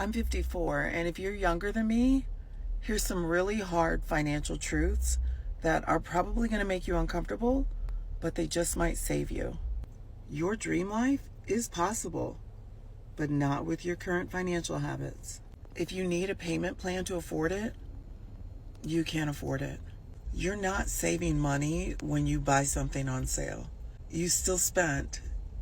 I'm 54, and if you're younger than me, here's some really hard financial truths that are probably going to make you uncomfortable, but they just might save you. Your dream life is possible, but not with your current financial habits. If you need a payment plan to afford it, you can't afford it. You're not saving money when you buy something on sale. You still spent,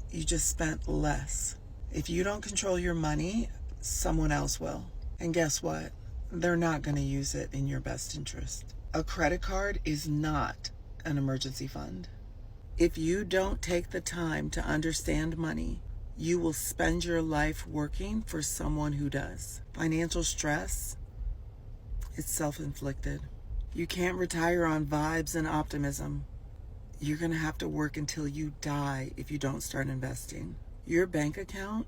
you just spent less. If you don't control your money, someone else will. And guess what? They're not going to use it in your best interest. A credit card is not an emergency fund. If you don't take the time to understand money, you will spend your life working for someone who does. Financial stress is self-inflicted. You can't retire on vibes and optimism. You're going to have to work until you die if you don't start investing. Your bank account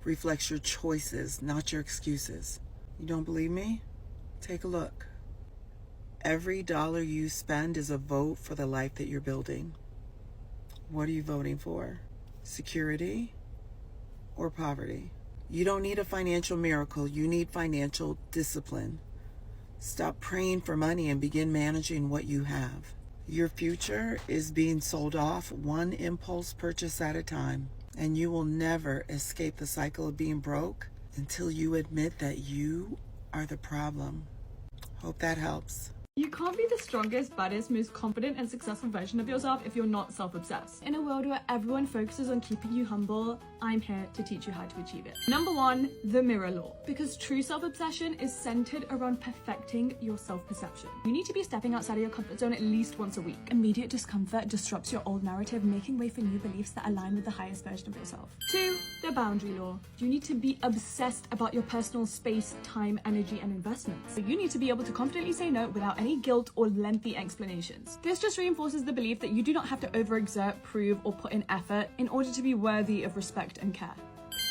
reflects your choices, not your excuses. You don't believe me? Take a look. Every dollar you spend is a vote for the life that you're building. What are you voting for? Security or poverty? You don't need a financial miracle. You need financial discipline. Stop praying for money and begin managing what you have. Your future is being sold off one impulse purchase at a time, and you will never escape the cycle of being broke until you admit that you are the problem. Hope that helps. You can't be the strongest, baddest, most confident and successful version of yourself if you're not self-obsessed. In a world where everyone focuses on keeping you humble, I'm here to teach you how to achieve it. Number 1, the mirror law. Because true self-obsession is centered around perfecting your self-perception. You need to be stepping outside of your comfort zone at least once a week. Immediate discomfort disrupts your old narrative, making way for new beliefs that align with the highest version of yourself. 2, the boundary law. You need to be obsessed about your personal space, time, energy, and investments. So you need to be able to confidently say no without any guilt or lengthy explanations. This just reinforces the belief that you do not have to overexert, prove, or put in effort in order to be worthy of respect and care.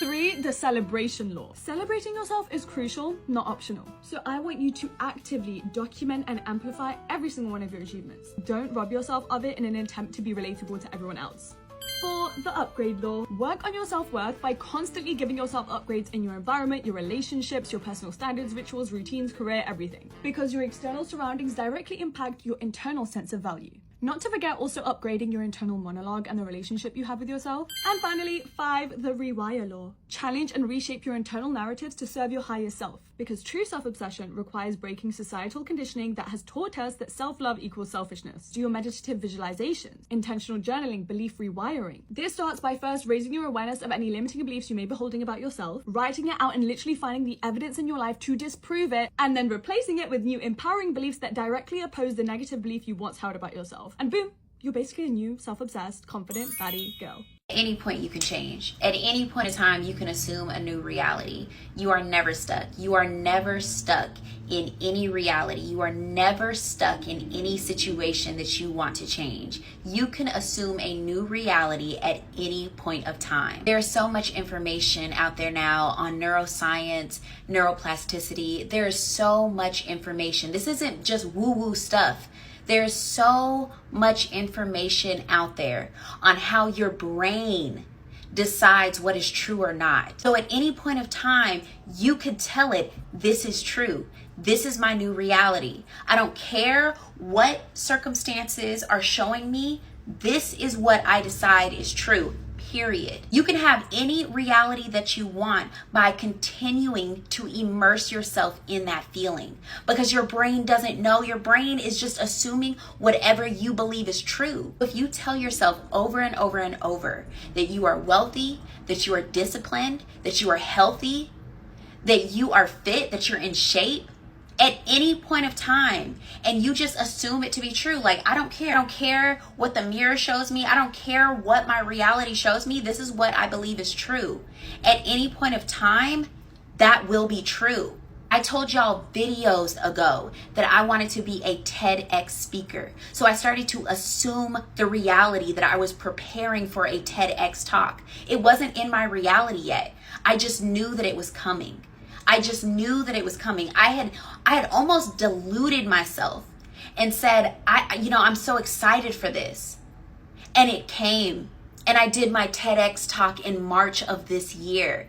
3, the celebration law. Celebrating yourself is crucial, not optional. So I want you to actively document and amplify every single one of your achievements. Don't rob yourself of it in an attempt to be relatable to everyone else. 4, the upgrade law. Work on your self-worth by constantly giving yourself upgrades in your environment, your relationships, your personal standards, rituals, routines, career, everything. Because your external surroundings directly impact your internal sense of value. Not to forget also upgrading your internal monologue and the relationship you have with yourself. And finally, 5, the rewire law. Challenge and reshape your internal narratives to serve your higher self. Because true self-obsession requires breaking societal conditioning that has taught us that self-love equals selfishness. Do your meditative visualizations, intentional journaling, belief rewiring. This starts by first raising your awareness of any limiting beliefs you may be holding about yourself, writing it out and literally finding the evidence in your life to disprove it, and then replacing it with new empowering beliefs that directly oppose the negative belief you once held about yourself. And boom, you're basically a new, self-obsessed, confident, baddie girl. At any point you can change. At any point in time you can assume a new reality. You are never stuck. You are never stuck in any reality. You are never stuck in any situation that you want to change. You can assume a new reality at any point of time. There's so much information out there now on neuroscience, neuroplasticity. There's so much information. This isn't just woo-woo stuff. There's so much information out there on how your brain decides what is true or not. So at any point of time, you could tell it, this is true. This is my new reality. I don't care what circumstances are showing me. This is what I decide is true. Period. You can have any reality that you want by continuing to immerse yourself in that feeling, because your brain doesn't know. Your brain is just assuming whatever you believe is true. If you tell yourself over and over and over that you are wealthy, that you are disciplined, that you are healthy, that you are fit, that you're in shape, at any point of time, and you just assume it to be true. Like, I don't care what the mirror shows me. I don't care what my reality shows me. This is what I believe is true. At any point of time, that will be true. I told y'all videos ago that I wanted to be a TEDx speaker. So I started to assume the reality that I was preparing for a TEDx talk. It wasn't in my reality yet. I just knew that it was coming. I just knew that it was coming. I had almost deluded myself and said, I'm so excited for this. And it came. And I did my TEDx talk in March of this year.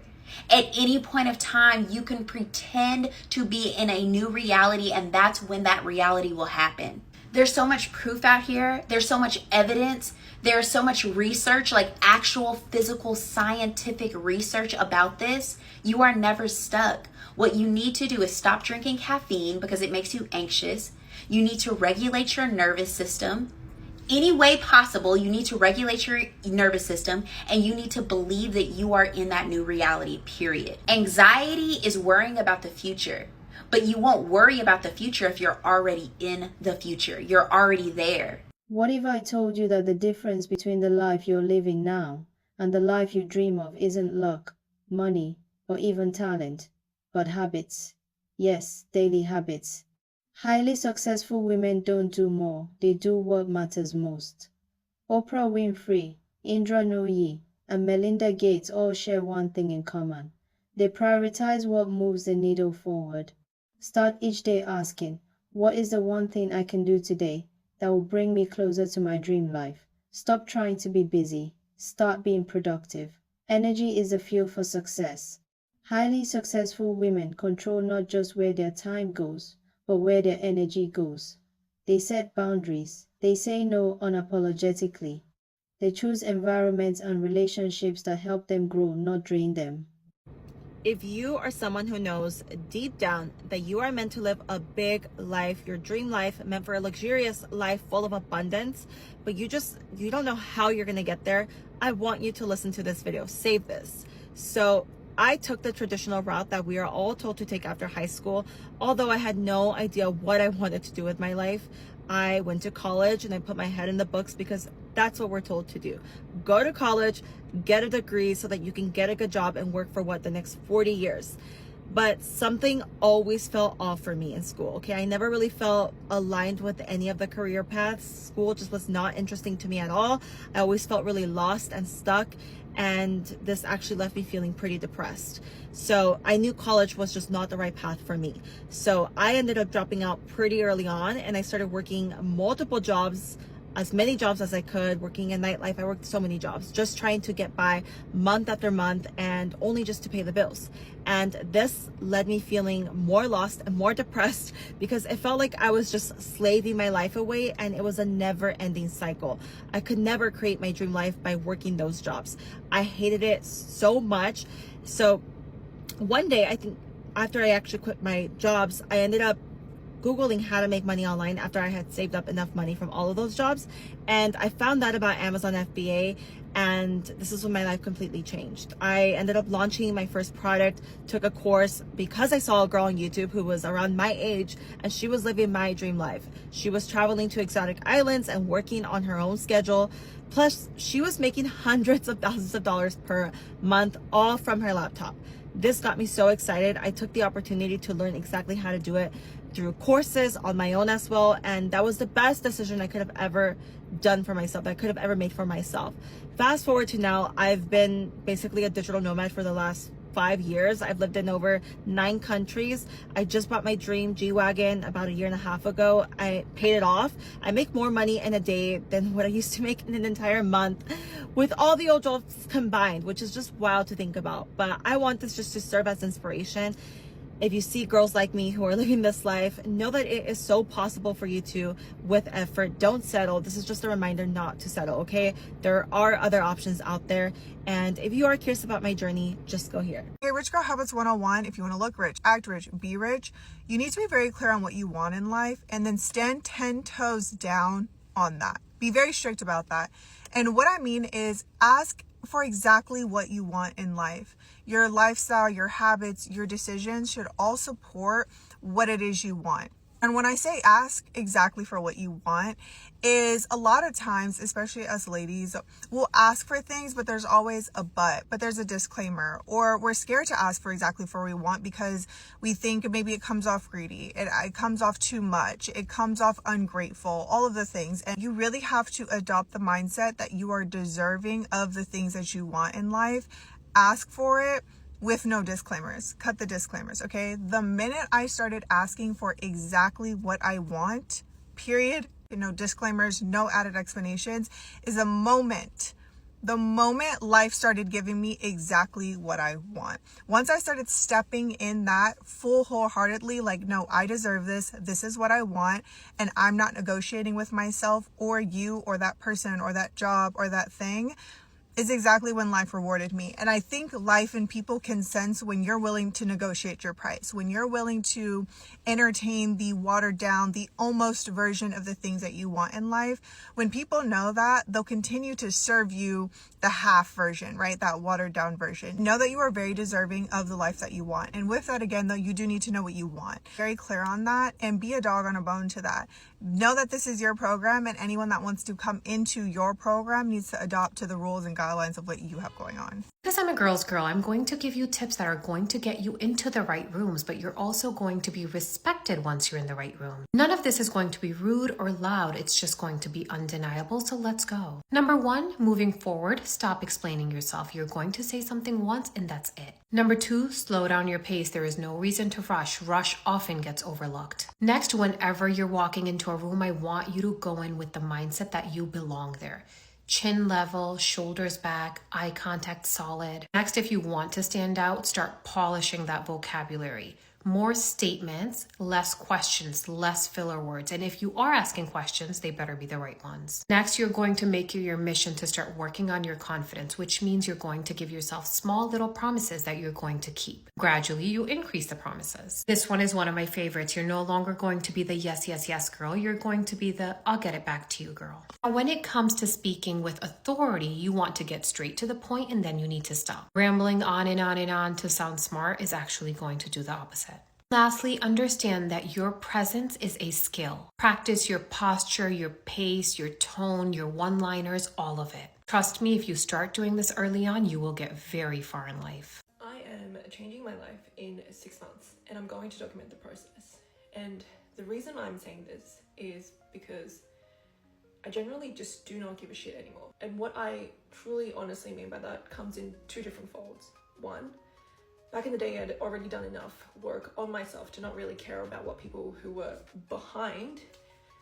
At any point of time, you can pretend to be in a new reality, and that's when that reality will happen. There's so much proof out here. There's so much evidence. There's so much research, like actual physical scientific research about this. You are never stuck. What you need to do is stop drinking caffeine because it makes you anxious. You need to regulate your nervous system. Any way possible, you need to regulate your nervous system, and you need to believe that you are in that new reality, period. Anxiety is worrying about the future, but you won't worry about the future if you're already in the future. You're already there. What if I told you that the difference between the life you're living now and the life you dream of isn't luck, money, or even talent, but habits? Yes, daily habits. Highly successful women don't do more, they do what matters most. Oprah Winfrey, Indra Nooyi, and Melinda Gates all share one thing in common. They prioritize what moves the needle forward. Start each day asking, what is the one thing I can do today that will bring me closer to my dream life? Stop trying to be busy. Start being productive. Energy is the fuel for success. Highly successful women control not just where their time goes, but where their energy goes. They set boundaries. They say no unapologetically. They choose environments and relationships that help them grow, not drain them. If you are someone who knows deep down that you are meant to live a big life, your dream life, meant for a luxurious life full of abundance, but you don't know how you're going to get there, I want you to listen to this video. Save this. So I took the traditional route that we are all told to take after high school. Although I had no idea what I wanted to do with my life, I went to college and I put my head in the books because that's what we're told to do. Go to college, get a degree so that you can get a good job and work for the next 40 years. But something always fell off for me in school, okay? I never really felt aligned with any of the career paths. School just was not interesting to me at all. I always felt really lost and stuck, and this actually left me feeling pretty depressed. So I knew college was just not the right path for me. So I ended up dropping out pretty early on, and I started working multiple jobs, as many jobs as I could, working in nightlife. I worked so many jobs, just trying to get by month after month, and only just to pay the bills. And this led me feeling more lost and more depressed because it felt like I was just slaving my life away, and it was a never-ending cycle. I could never create my dream life by working those jobs. I hated it so much. So one day, I think after I actually quit my jobs, I ended up Googling how to make money online after I had saved up enough money from all of those jobs. And I found out about Amazon FBA, and this is when my life completely changed. I ended up launching my first product, took a course because I saw a girl on YouTube who was around my age, and she was living my dream life. She was traveling to exotic islands and working on her own schedule. Plus, she was making hundreds of thousands of dollars per month, all from her laptop. This got me so excited. I took the opportunity to learn exactly how to do it through courses on my own as well. And that was the best decision I could have ever done for myself, that I could have ever made for myself. Fast forward to now, I've been basically a digital nomad for the last 5 years. I've lived in over 9 countries. I just bought my dream G-Wagon about 1.5 years ago. I paid it off. I make more money in a day than what I used to make in an entire month with all the old jobs combined, which is just wild to think about. But I want this just to serve as inspiration. If you see girls like me who are living this life, know that it is so possible for you to, with effort. Don't settle. This is just a reminder not to settle, okay? There are other options out there. And if you are curious about my journey, just go here. Okay, Rich Girl Habits 101. If you want to look rich, act rich, be rich, you need to be very clear on what you want in life and then stand 10 toes down on that. Be very strict about that. And what I mean is ask for exactly what you want in life. Your lifestyle, your habits, your decisions should all support what it is you want. And when I say ask exactly for what you want, is a lot of times, especially us ladies, we'll ask for things, but there's always a but there's a disclaimer, or we're scared to ask for exactly for what we want because we think maybe it comes off greedy, it comes off too much, it comes off ungrateful, all of the things. And you really have to adopt the mindset that you are deserving of the things that you want in life. Ask for it with no disclaimers. Cut the disclaimers, okay? The minute I started asking for exactly what I want, period, no disclaimers, no added explanations, is a moment The moment life started giving me exactly what I want. Once I started stepping in that full wholeheartedly, like, no, I deserve this. This is what I want. And I'm not negotiating with myself or you or that person or that job or that thing, is exactly when life rewarded me. And I think life and people can sense when you're willing to negotiate your price, when you're willing to entertain the watered down, the almost version of the things that you want in life. When people know that, they'll continue to serve you the half version, right? That watered down version. Know that you are very deserving of the life that you want. And with that, again, though, you do need to know what you want. Very clear on that, and be a dog on a bone to that. Know that this is your program, and anyone that wants to come into your program needs to adopt to the rules and guidelines of what you have going on. Because I'm a girl's girl, I'm going to give you tips that are going to get you into the right rooms, but you're also going to be respected once you're in the right room. None of this is going to be rude or loud. It's just going to be undeniable. So let's go. Number 1, moving forward, stop explaining yourself. You're going to say something once and that's it. Number 2, slow down your pace. There is no reason to rush. Rush often gets overlooked. Next, whenever you're walking into a room, I want you to go in with the mindset that you belong there. Chin level, shoulders back, eye contact solid. Next, if you want to stand out, start polishing that vocabulary. More statements, less questions, less filler words. And if you are asking questions, they better be the right ones. Next, you're going to make it your mission to start working on your confidence, which means you're going to give yourself small little promises that you're going to keep. Gradually, you increase the promises. This one is one of my favorites. You're no longer going to be the yes, yes, yes girl. You're going to be the I'll get it back to you girl. Now, when it comes to speaking with authority, you want to get straight to the point and then you need to stop. Rambling on and on and on to sound smart is actually going to do the opposite. Lastly, understand that your presence is a skill. Practice your posture, your pace, your tone, your one-liners, all of it. Trust me, if you start doing this early on, you will get very far in life. I am changing my life in 6 months and I'm going to document the process. And the reason I'm saying this is because I generally just do not give a shit anymore. And what I truly honestly mean by that comes in 2 different folds. 1, back in the day, I'd already done enough work on myself to not really care about what people who were behind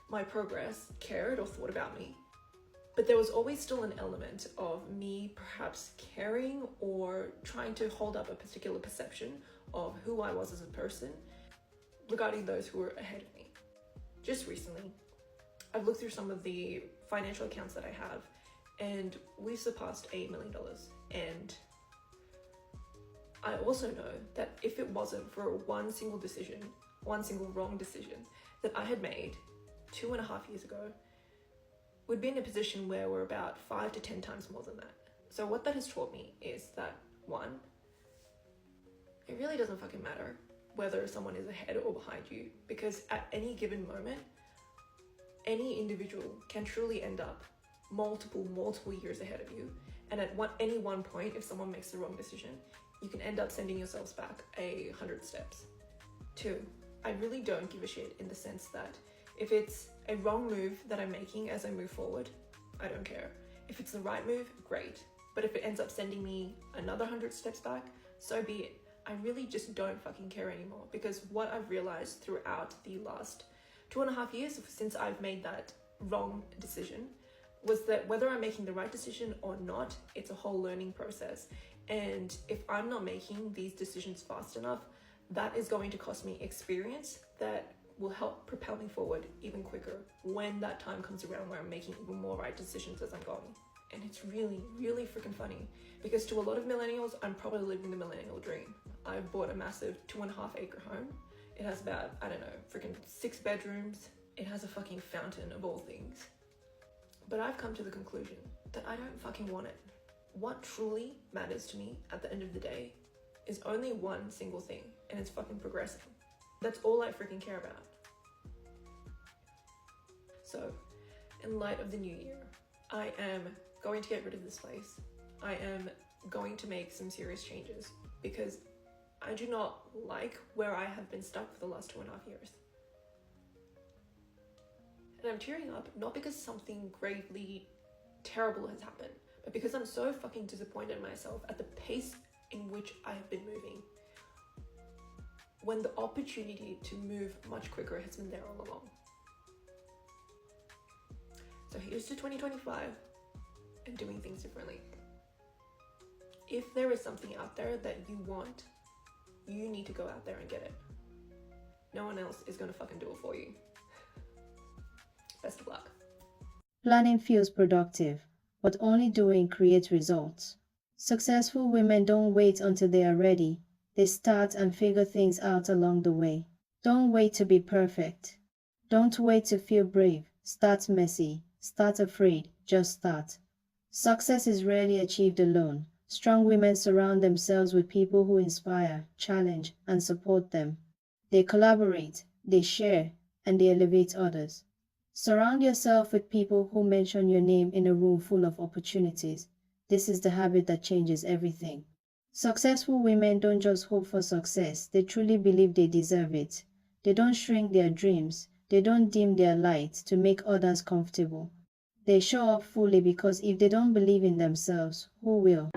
my progress cared or thought about me. But there was always still an element of me perhaps caring or trying to hold up a particular perception of who I was as a person regarding those who were ahead of me. Just recently, I've looked through some of the financial accounts that I have, and we've surpassed $8 million. And I also know that if it wasn't for one single wrong decision that I had made 2.5 years ago, we'd be in a position where we're about 5 to 10 times more than that. So what that has taught me is that 1, it really doesn't fucking matter whether someone is ahead or behind you, because at any given moment, any individual can truly end up multiple years ahead of you. And at any one point, if someone makes the wrong decision, you can end up sending yourselves back 100 steps. 2, I really don't give a shit in the sense that if it's a wrong move that I'm making as I move forward, I don't care. If it's the right move, great. But if it ends up sending me another 100 steps back, so be it. I really just don't fucking care anymore, because what I've realized throughout the last 2.5 years since I've made that wrong decision was that whether I'm making the right decision or not, it's a whole learning process. And if I'm not making these decisions fast enough, that is going to cost me experience that will help propel me forward even quicker when that time comes around where I'm making even more right decisions as I'm going. And it's really, really freaking funny, because to a lot of millennials, I'm probably living the millennial dream. I've bought a massive 2.5 acre home. It has about, I don't know, freaking 6 bedrooms. It has a fucking fountain of all things. But I've come to the conclusion that I don't fucking want it. What truly matters to me at the end of the day is only one single thing, and it's fucking progressing. That's all I freaking care about. So, in light of the new year, I am going to get rid of this place. I am going to make some serious changes because I do not like where I have been stuck for the last 2.5 years. And I'm tearing up not because something gravely terrible has happened, but because I'm so fucking disappointed in myself at the pace in which I have been moving, when the opportunity to move much quicker has been there all along. So here's to 2025. and doing things differently. If there is something out there that you want, you need to go out there and get it. No one else is gonna fucking do it for you. Best of luck. Planning feels productive, but only doing creates results. Successful women don't wait until they are ready. They start and figure things out along the way. Don't wait to be perfect. Don't wait to feel brave. Start messy. Start afraid. Just start. Success is rarely achieved alone. Strong women surround themselves with people who inspire, challenge, and support them. They collaborate, they share, and they elevate others. Surround yourself with people who mention your name in a room full of opportunities. This is the habit that changes everything. Successful women don't just hope for success, they truly believe they deserve it. They don't shrink their dreams, they don't dim their light to make others comfortable. They show up fully because if they don't believe in themselves, who will?